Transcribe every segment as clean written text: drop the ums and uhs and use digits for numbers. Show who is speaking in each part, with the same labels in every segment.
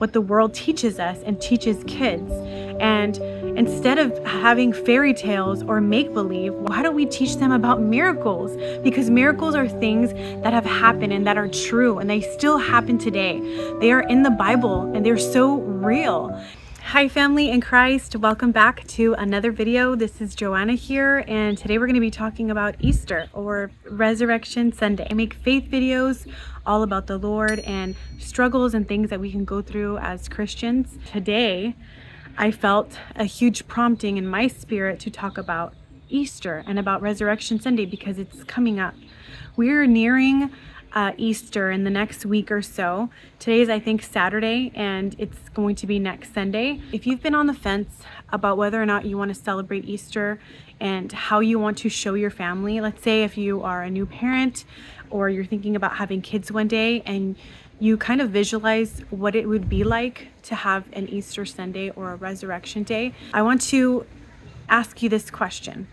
Speaker 1: what the world teaches us and teaches kids. And instead of having fairy tales or make-believe, why don't we teach them about miracles? Because miracles are things that have happened and that are true, and they still happen today. They are in the Bible and they're so real. Hi family in Christ, welcome back to another video. This is Joanna here, and today we're going to be talking about Easter or Resurrection Sunday. I make faith videos all about the Lord and struggles and things that we can go through as Christians. Today I felt a huge prompting in my spirit to talk about Easter and about Resurrection Sunday because it's coming up. We're nearing Easter in the next week or so. Today is, I think, Saturday, and it's going to be next Sunday. If you've been on the fence about whether or not you want to celebrate Easter and how you want to show your family, let's say if you are a new parent or you're thinking about having kids one day and you kind of visualize what it would be like to have an Easter Sunday or a Resurrection Day, I want to ask you this question.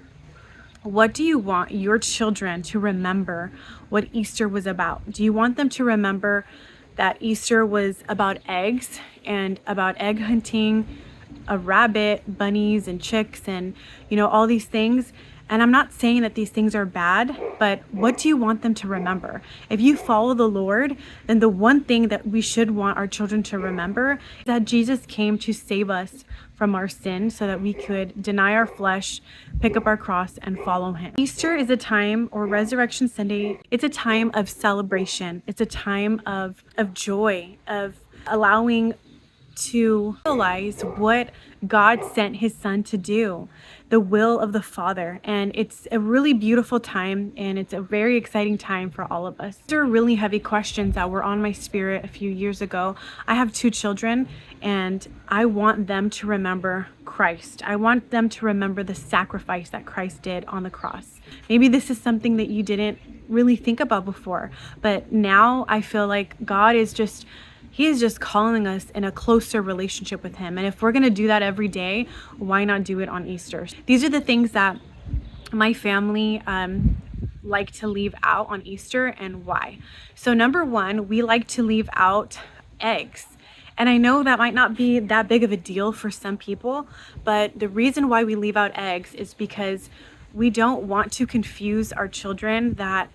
Speaker 1: What do you want your children to remember what Easter was about? Do you want them to remember that Easter was about eggs and about egg hunting, a rabbit, bunnies and chicks and, all these things? And I'm not saying that these things are bad, but what do you want them to remember? If you follow the Lord, then the one thing that we should want our children to remember is that Jesus came to save us from our sin so that we could deny our flesh, pick up our cross, and follow him. Easter is a time, or Resurrection Sunday, it's a time of celebration. It's a time of joy, of allowing to realize what God sent his son to do, the will of the Father. And it's a really beautiful time, and it's a very exciting time for all of us. These are really heavy questions that were on my spirit a few years ago. I have 2 children, and I want them to remember Christ. I want them to remember the sacrifice that Christ did on the cross. Maybe this is something that you didn't really think about before, but now I feel like God is just He is just calling us in a closer relationship with him. And if we're going to do that every day, why not do it on Easter? These are the things that my family like to leave out on Easter, and why. So number 1, we like to leave out eggs. And I know that might not be that big of a deal for some people, but the reason why we leave out eggs is because we don't want to confuse our children that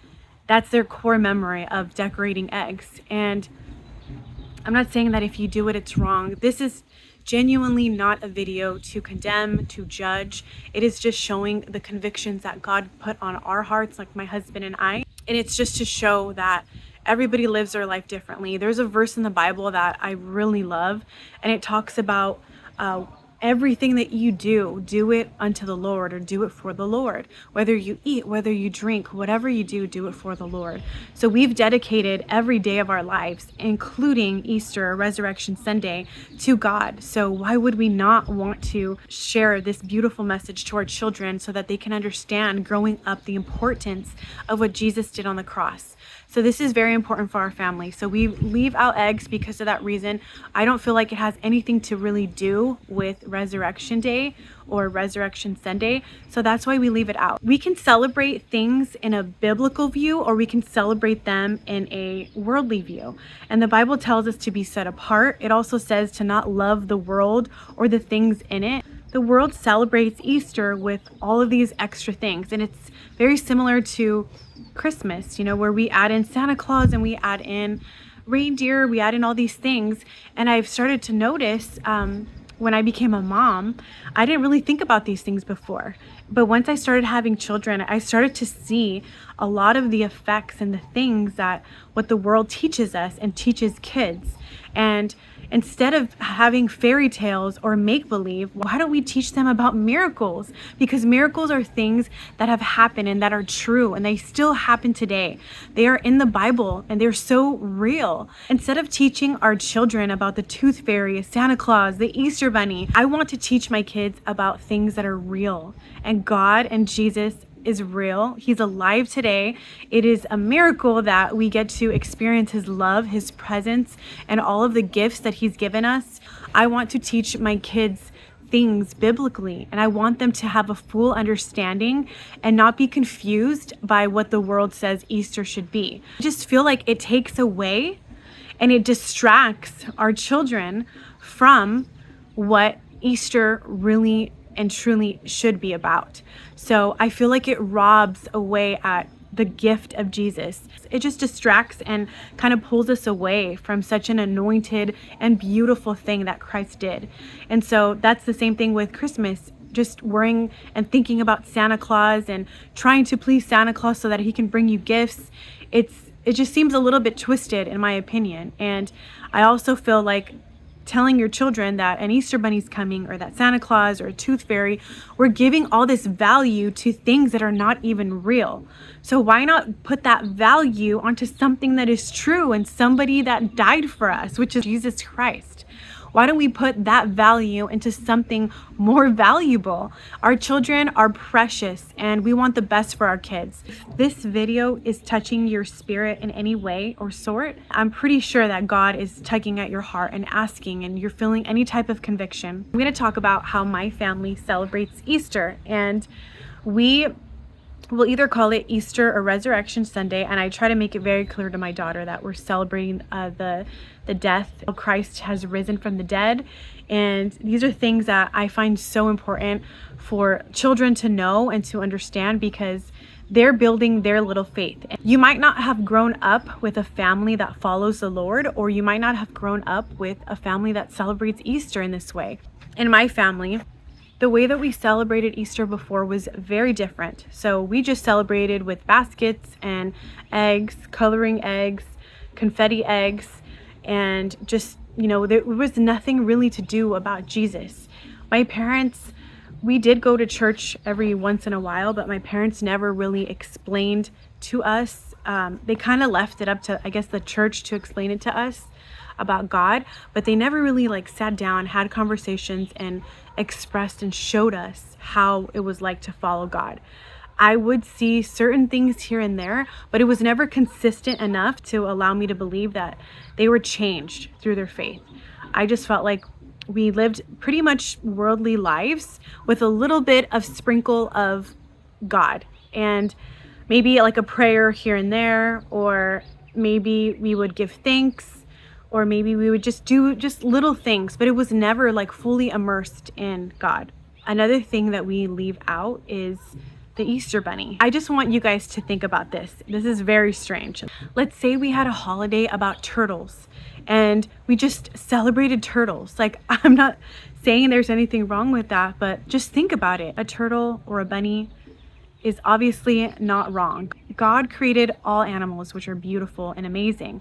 Speaker 1: that's their core memory of decorating eggs. And I'm not saying that if you do it, it's wrong. This is genuinely not a video to condemn, to judge. It is just showing the convictions that God put on our hearts, like my husband and I. And it's just to show that everybody lives their life differently. There's a verse in the Bible that I really love, and it talks about everything that you do it unto the Lord, or do it for the Lord. Whether you eat, whether you drink, whatever you do it for the Lord. So we've dedicated every day of our lives, including Easter or Resurrection Sunday, to God. So why would we not want to share this beautiful message to our children so that they can understand growing up the importance of what Jesus did on the cross? So this is very important for our family. So we leave out eggs because of that reason. I don't feel like it has anything to really do with Resurrection Day or Resurrection Sunday. So that's why we leave it out. We can celebrate things in a biblical view, or we can celebrate them in a worldly view. And the Bible tells us to be set apart. It also says to not love the world or the things in it. The world celebrates Easter with all of these extra things, and it's very similar to Christmas, where we add in Santa Claus and we add in reindeer, we add in all these things. And I've started to notice when I became a mom, I didn't really think about these things before. But once I started having children, I started to see a lot of the effects and the things that what the world teaches us and teaches kids. And instead of having fairy tales or make-believe, why don't we teach them about miracles? Because miracles are things that have happened and that are true, and they still happen today. They are in the Bible and they're so real. Instead of teaching our children about the toothfairy, Santa Claus, the Easter bunny, I want to teach my kids about things that are real. And God and Jesus is real. He's alive today. It is a miracle that we get to experience his love, his presence, and all of the gifts that he's given us. I want to teach my kids things biblically, and I want them to have a full understanding and not be confused by what the world says Easter should be. I just feel like it takes away and it distracts our children from what Easter really and truly should be about. So I feel like it robs away at the gift of Jesus. It just distracts and kind of pulls us away from such an anointed and beautiful thing that Christ did. And so that's the same thing with Christmas. Just worrying and thinking about Santa Claus and trying to please Santa Claus so that he can bring you gifts. It just seems a little bit twisted in my opinion. And I also feel like telling your children that an Easter bunny's coming or that Santa Claus or a tooth fairy, we're giving all this value to things that are not even real. So why not put that value onto something that is true and somebody that died for us, which is Jesus Christ? Why don't we put that value into something more valuable? Our children are precious and we want the best for our kids. If this video is touching your spirit in any way or sort, I'm pretty sure that God is tugging at your heart and asking, and you're feeling any type of conviction. I'm going to talk about how my family celebrates Easter, and we'll either call it Easter or Resurrection Sunday, and I try to make it very clear to my daughter that we're celebrating the death of Christ has risen from the dead. And these are things that I find so important for children to know and to understand, because they're building their little faith. You might not have grown up with a family that follows the Lord, or you might not have grown up with a family that celebrates Easter in this way. In my family, the way that we celebrated Easter before was very different. So we just celebrated with baskets and eggs, coloring eggs, confetti eggs, and just, there was nothing really to do about Jesus. My parents, we did go to church every once in a while, but my parents never really explained to us. They kind of left it up to, I guess, the church to explain it to us about God, but they never really sat down, had conversations, and expressed and showed us how it was like to follow God. I would see certain things here and there, but it was never consistent enough to allow me to believe that they were changed through their faith. I just felt like we lived pretty much worldly lives with a little bit of sprinkle of God, and maybe a prayer here and there, or maybe we would give thanks, or maybe we would just do little things, but it was never fully immersed in God. Another thing that we leave out is the Easter bunny. I just want you guys to think about this. This is very strange. Let's say we had a holiday about turtles and we just celebrated turtles. I'm not saying there's anything wrong with that, but just think about it. A turtle or a bunny is obviously not wrong. God created all animals, which are beautiful and amazing,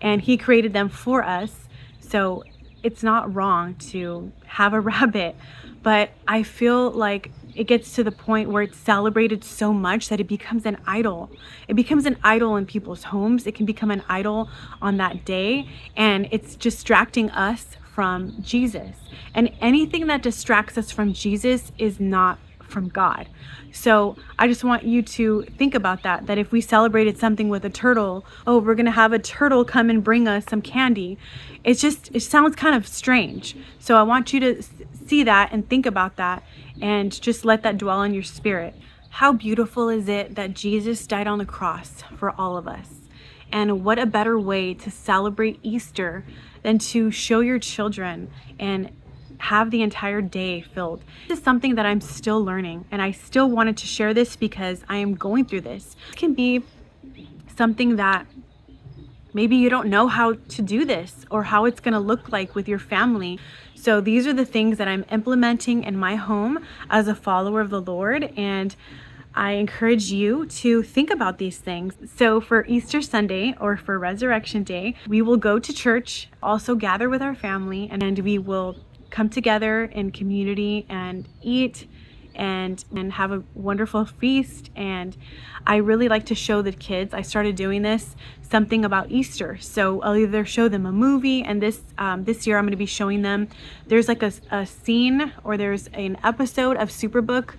Speaker 1: and he created them for us. So it's not wrong to have a rabbit, but I feel like it gets to the point where it's celebrated so much that it becomes an idol. It becomes an idol in people's homes. It can become an idol on that day, and it's distracting us from Jesus. And anything that distracts us from Jesus is not from God. So I just want you to think about that if we celebrated something with a turtle, oh, we're going to have a turtle come and bring us some candy. It sounds kind of strange. So I want you to see that and think about that and just let that dwell in your spirit. How beautiful is it that Jesus died on the cross for all of us? And what a better way to celebrate Easter than to show your children and have the entire day filled. This is something that I'm still learning, and I still wanted to share this because I am going through this. It can be something that maybe you don't know how to do this or how it's going to look like with your family. So these are the things that I'm implementing in my home as a follower of the Lord, and I encourage you to think about these things. So for Easter Sunday or for Resurrection Day, we will go to church, also gather with our family, and we will come together in community and eat and have a wonderful feast. And I really like to show the kids, I started doing this, something about Easter. So I'll either show them a movie, and this year I'm going to be showing them, there's a scene, or there's an episode of Superbook,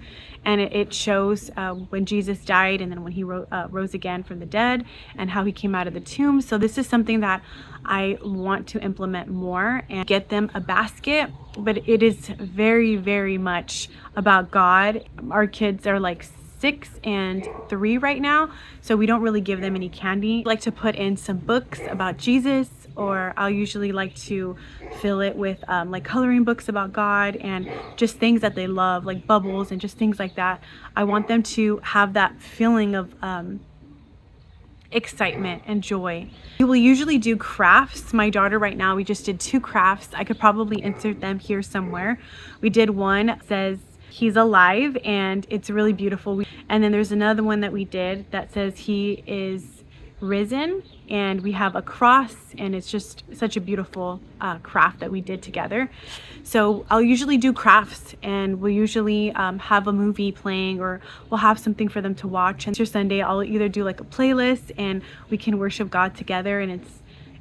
Speaker 1: and it shows when Jesus died and then when he rose again from the dead and how he came out of the tomb. So this is something that I want to implement more and get them a basket, but it is very, very much about God. Our kids are 6 and 3 right now, so we don't really give them any candy. I like to put in some books about Jesus or I'll usually like to fill it with like coloring books about God and just things that they love, like bubbles and just things like that. I want them to have that feeling of excitement and joy. We will usually do crafts. My daughter right now, we just did 2 crafts. I could probably insert them here somewhere. We did one that says he's alive, and it's really beautiful. And then there's another one that we did that says he is risen, and we have a cross, and it's just such a beautiful craft that we did together. So I'll usually do crafts, and we'll usually have a movie playing, or we'll have something for them to watch. And Easter Sunday I'll either do like a playlist and we can worship God together, and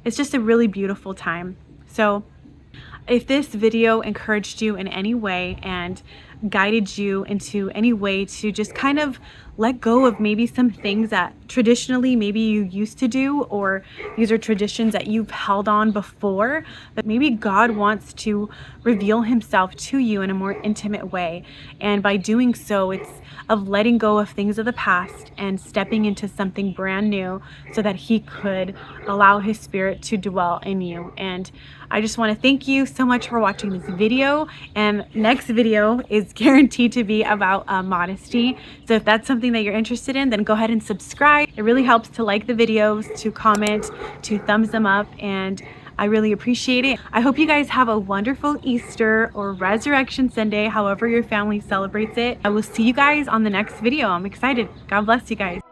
Speaker 1: it's just a really beautiful time. So if this video encouraged you in any way and guided you into any way to just kind of let go of maybe some things that traditionally maybe you used to do, or these are traditions that you've held on before, but maybe God wants to reveal himself to you in a more intimate way. And by doing so, it's of letting go of things of the past and stepping into something brand new so that he could allow his spirit to dwell in you. And I just want to thank you so much for watching this video, and next video is guaranteed to be about modesty. So if that's something that you're interested in, then go ahead and subscribe. It really helps to like the videos, to comment, to thumbs them up, and I really appreciate it. I hope you guys have a wonderful Easter or Resurrection Sunday, however your family celebrates it. I will see you guys on the next video. I'm excited. God bless you guys.